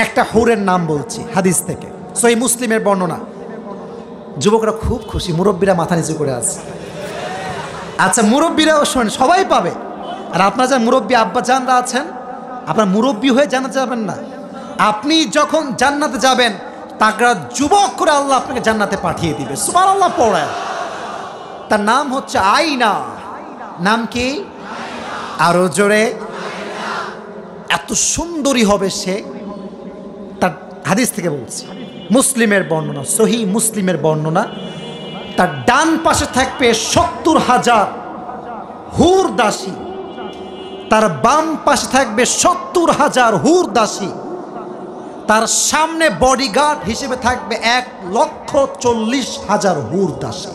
একটা হুরের নাম বলছি হাদিস থেকে, সহিহ মুসলিমের বর্ণনা। যুবকরা খুব খুশি, মুরব্বীরা মাথা নিচু করে আছে। আচ্ছা, মুরব্বীরাও শোনেন, সবাই পাবে। আর আপনারা যারা মুরব্বী আব্বা জানরা আছেন, আপনার মুরব্বী হয়ে জান্নাতে যাবেন না। আপনি যখন জান্নাতে যাবেন, তাগড়া যুবক করে আল্লাহ আপনাকে জান্নাতে পাঠিয়ে দিবে। সুবহানাল্লাহ পড়েন। তার নাম হচ্ছে আয়না। নাম কি? আরো জোরে। এত সুন্দরী হবে সে, তার হাদিস থেকে বলছি, মুসলিমের বর্ণনা, সহিহ মুসলিমের বর্ণনা। তার ডান পাশে থাকবে ৭০,০০০ হুর দাসী, তার বাম পাশে থাকবে ৭০,০০০ হুর দাসী, তার সামনে বডিগার্ড হিসেবে থাকবে ১,৪০,০০০ হুর দাসী।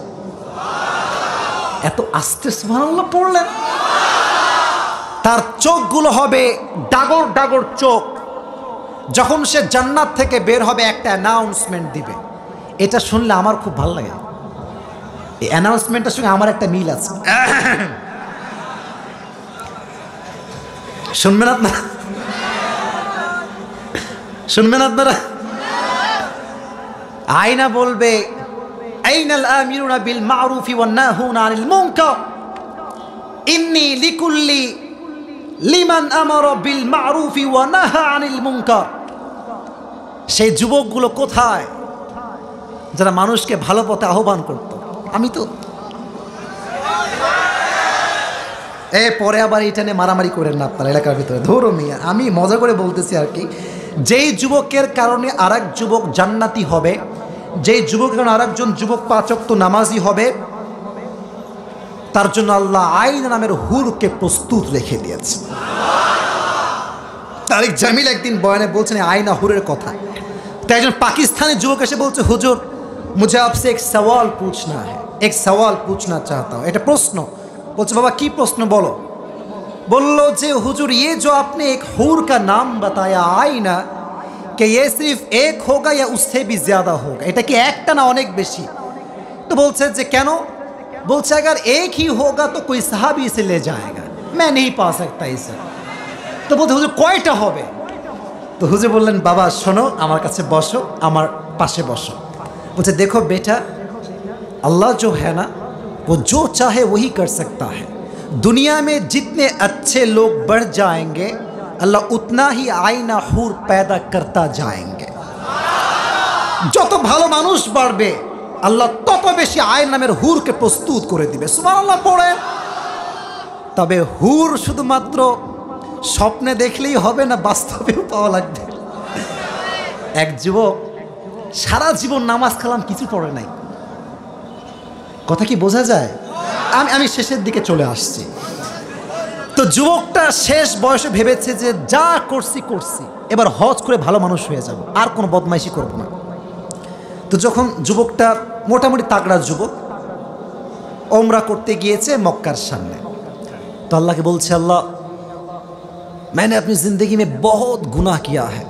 এত আস্তে সুবহানাল্লাহ পড়লেন। তার চোখগুলো হবে ডাগর ডাগর চোখ। যখন সে জান্নাত থেকে বের হবে, একটা অ্যানাউন্সমেন্ট দিবে। এটা শুনলে আমার খুব ভালো লাগে। এই অ্যানাউন্সমেন্টের সঙ্গে আমার একটা মিল আছে। শুনবেন আপনারা? শুনবেন আপনারা? আয়না বলবে, আইনাল আমিরুনা বিল মারুফি ওয়ান নাহুনা আনিল মুনকার ইন্নী লিকুল্লি লিমান আমারা বিল মারুফি ওয়া নাহা আনিল মুনকার। সেই যুবকগুলো কোথায় যারা মানুষকে ভালো পথে আহ্বান করত? আমি তো পরে আবার এটা নিয়ে মারামারি করেন না আপনার এলাকার ভিতরে। ধরো মিয়া, আমি মজা করে বলতেছি আর কি। যেই যুবকের কারণে আরেক যুবক জান্নাতি হবে, যেই যুবকের কারণে আরেকজন যুবক ৫ ওয়াক্ত নামাজি হবে, তার জন্য আল্লাহ আয়না নামের হুরকে প্রস্তুত রেখে দিয়েছে। তারিক জামিল একদিন বয়ানে বলছেন আয়না হুরের কথা। তাই একজন পাকিস্তানি যুবক এসে বলছে, হুজুর মুঝে আপসে এক সওয়াল পুছনা হ্যায়, এক সওয়াল পুছনা চাহতা হুঁ। এটা প্রশ্ন। বলছে, বাবা কি প্রশ্ন বলো। বললো যে হুজুর, ये जो आपने एक हूर का नाम बताया आईना, कि ये सिर्फ एक होगा या उससे भी ज्यादा होगा? এটা কি একটা না অনেক বেশি? তো বলছে যে কেন? বলছে अगर एक ही होगा तो कोई साहबी इसे ले जाएगा, मैं नहीं पा सकता इसे। তো বলছে হুজুর কয়টা হবে? তো হুজুর বললেন, বাবা শোনো, আমার কাছে বসো, আমার পাশে বসো। বলছে देखो बेटा, अल्लाह जो है ना, वो जो चाहे वही कर सकता है। दुनिया में जितने अच्छे लोग बढ़ जाएंगे, अल्लाह उतना ही आईना हूर पैदा करता जाएंगे। যত ভালো মানুষ বাড়বে, আল্লাহ তত বেশি আয়না নামের হুরকে প্রস্তুত করে দিবে। সুবহানাল্লাহ পড়ে। তবে হুর শুধুমাত্র স্বপ্নে দেখলেই হবে না, বাস্তবেও পাওয়া লাগবে। এক যুবক সারা জীবন নামাজ কালাম কিছু পড়ে নাই। কথা কি বোঝা যায়? আমি শেষের দিকে চলে আসছি। তো যুবকটা শেষ বয়সে ভেবেছে যে যা করছি করছি, এবার হজ করে ভালো মানুষ হয়ে যাব, আর কোনো বদমাইশি করব না। তো যখন যুবকটা মোটামুটি তাগড়া যুবক, ওমরা করতে গিয়েছে মক্কার সামনে। तो अल्लाह के बोलছে, अल्लाह मैंने अपनी ज़िंदगी में बहुत गुनाह किया है,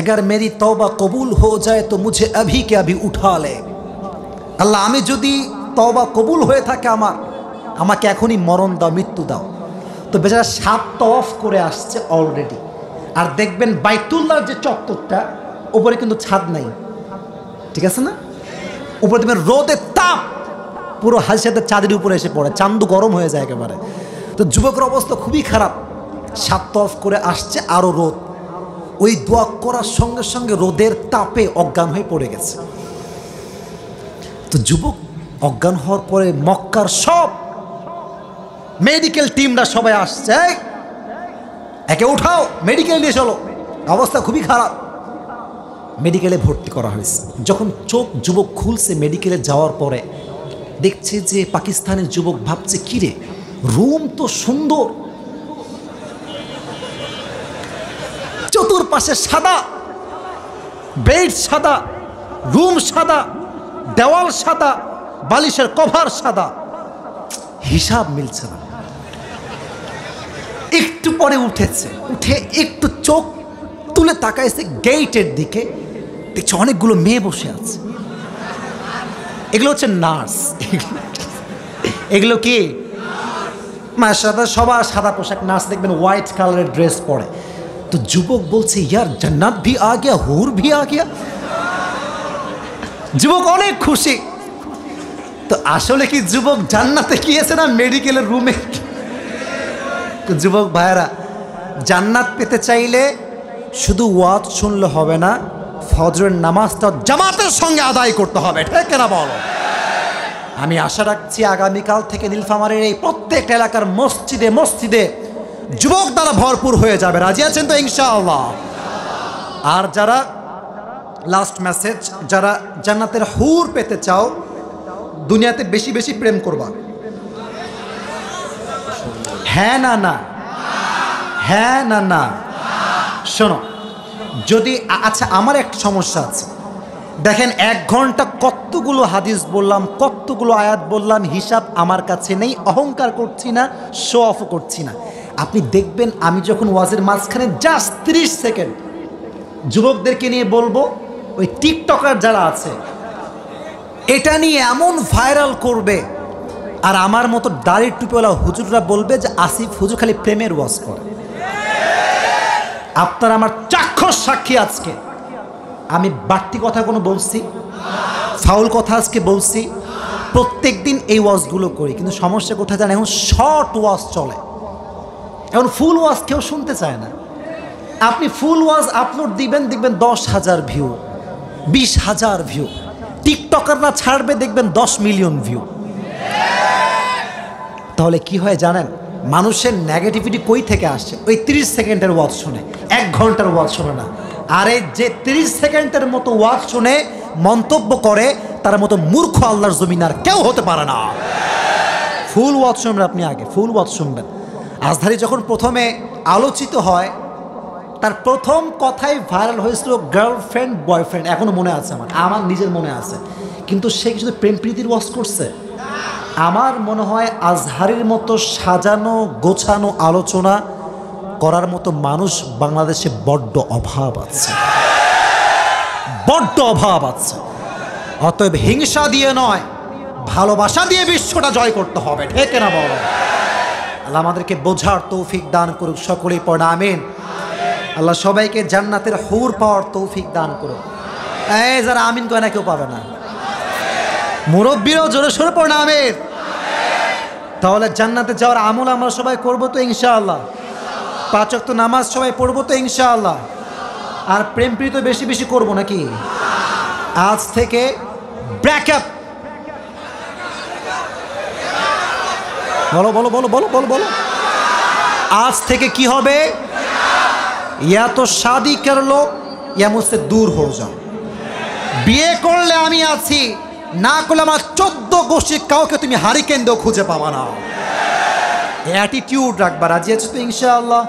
अगर मेरी तौबा कबूल हो जाए तो मुझे अभी के अभी उठा ले। আল্লাহ আমি যদি তওবা কবুল হয়ে থাকে আমাকে এখনই মরণ দাও, মৃত্যু দাও। তো বেচারা 7 তওয়াফ করে আসছে অলরেডি। আর দেখবেন বাইতুল্লাহর যে চত্বরটা, উপরে কিন্তু ছাদ নাই, ঠিক আছে না? উপরে দেখবেন রোদের তাপ পুরো হাজিদের চাঁদের উপরে এসে পড়ে, চান্দু গরম হয়ে যায় একেবারে। তো যুবকের অবস্থা খুবই খারাপ। 7 তওয়াফ করে আসছে, আরও রোদ। ওই দোয়া করার সঙ্গে সঙ্গে রোদের তাপে অজ্ঞান হয়ে পড়ে গেছে। তো যুবক অজ্ঞান হওয়ার পরে মক্কার সব মেডিকেল টিমরা সবাই আসছে, একে উঠাও, মেডিকেল নিয়ে চলো। অবস্থা খুবই খারাপ। মেডিকেলে ভর্তি করা হয়েছে। যখন চোখ যুবক খুলছে মেডিকেলে যাওয়ার পরে, দেখছে যে পাকিস্তানের যুবক ভাবছে, কিরে রুম তো সুন্দর, চতুর্পাশে সাদা, বেড সাদা, রুম সাদা, দেওয়াল সাদা, বালিশের কভার সাদা, হিসাব মিলছে না। একটু পরে উঠেছে, উঠে একটু চোখ তুলে তাকাইছে গেটের দিকে, দেখছে অনেকগুলো মেয়ে বসে আছে। এগুলো হচ্ছে নার্স। এগুলো কি মাশাআল্লাহ, সবার সাদা পোশাক। নার্স দেখবেন হোয়াইট কালারের ড্রেস পরে। তো যুবক বলছে ইয়ার জান্নাত ভি আ গিয়া, হুর ভি আ গিয়া। যুবক অনেক খুশি। তো আসলে কি যুবক জান্নাতে গিয়েছে না মেডিকেলের রুমে? তো যুবক ভাইয়েরা, জান্নাত পেতে চাইলে শুধু ওয়াজ শুনলে হবে না, ফজরের নামাজটা জামাতের সঙ্গে আদায় করতে হবে, ঠিক না বলো? আমি আশা রাখছি আগামীকাল থেকে নীলফামারীর এই প্রত্যেক এলাকার মসজিদে মসজিদে যুবক দ্বারা ভরপুর হয়ে যাবে। রাজি আছেন তো ইনশাআল্লাহ? আর যারা, লাস্ট মেসেজ, যারা জান্নাতের হুর পেতে চাও, দুনিয়াতে বেশি বেশি প্রেম করবা। হ্যাঁ না না? হ্যাঁ না না? শোনো, যদি আচ্ছা আমার একটা সমস্যা আছে। দেখেন 1 ঘন্টা কতগুলো হাদিস বললাম, কতগুলো আয়াত বললাম, হিসাব আমার কাছে নেই। অহংকার করছি না, শো অফও করছি না। আপনি দেখবেন আমি যখন ওয়াজের মাঝখানে জাস্ট 30 সেকেন্ড যুবকদেরকে নিয়ে বলবো, ওই টিকটকার যারা আছে এটা নিয়ে এমন ভাইরাল করবে, আর আমার মতো দাড়ির টুপিওয়ালা হুজুররা বলবে যে আসিফ হুজুর খালি প্রেমের ওয়াজ করে। আপনারা আমার চাক্ষুষ সাক্ষী। আজকে আমি বাড়তি কথা কোনো বলছি? ফাউল কথা আজকে বলছি? প্রত্যেক দিন এই ওয়াজগুলো করি, কিন্তু সমস্যা কোথায় জানেন? এখন শর্ট ওয়াজ চলে, এখন ফুল ওয়াজ কেউ শুনতে চায় না। আপনি ফুল ওয়াজ আপলোড দিবেন, দেখবেন 10,000 ভিউ, 20,000 ভিউ। টিকটকাররা ছাড়বে, দেখবেন 10 মিলিয়ন ভিউ। তাহলে কি হয় জানেন? মানুষের নেগেটিভিটি কই থেকে আসছে? ওই 30 সেকেন্ডের ওয়াজ শুনে, 1 ঘন্টার ওয়াজ শুনে না। আরে যে 30 সেকেন্ডের মতো ওয়াজ শুনে মন্তব্য করে, তার মতো মূর্খ আল্লাহর জমিন আর কেউ হতে পারে না। ফুল ওয়াজ শুনবেন আপনি, আগে ফুল ওয়াজ শুনবেন। আজহারী যখন প্রথমে আলোচিত হয়, তার প্রথম কথাই ভাইরাল হয়েছিল গার্লফ্রেন্ড বয়ফ্রেন্ড। এখনো মনে আছে আমার নিজের মনে আছে। কিন্তু সে কি শুধু প্রেম প্রীতির ওয়াজ করছে? আমার মনে হয় আজহারীর মতো সাজানো গোছানো আলোচনা করার মতো মানুষ বাংলাদেশে বড্ড অভাব আছে, বড্ড অভাব আছে। অতএব হিংসা দিয়ে নয়, ভালোবাসা দিয়ে বিশ্বটা জয় করতে হবে, ঠিক না বলো? আল্লাহ আমাদেরকে বোঝার তৌফিক দান করুক, সকলেই পড়া আমিন। আল্লাহ সবাইকে জান্নাতের হুর পাওয়ার তৌফিক দান করুক। এই যারা আমিন কয় না, কেউ পাবে না। মুরব্বীরাও জোরে সোরে পড়া আমিন। তাহলে জান্নাতে যাওয়ার আমল আমরা সবাই করবো তো ইনশাআল্লাহ। 5 ওয়াক্ত নামাজ সবাই পড়বো তো ইনশাআল্লাহ। আর প্রেম প্রীতি বেশি বেশি করবো নাকি? আজ থেকে ব্রেকআপ, বলো বলো বলো বলো বলো বলো, আজ থেকে কি হবে? ইয়া তো শাদি কর লো, ইয়া মুঝসে দূর হো যাও। বিয়ে করলে আমি আছি, না করলে আমার 14 গোষ্ঠী কাউকে তুমি হারিকেন দিয়েও খুঁজে পাবা না। অ্যাটিটিউড রাখবা। রাজি আছো তো ইনশাআল্লাহ?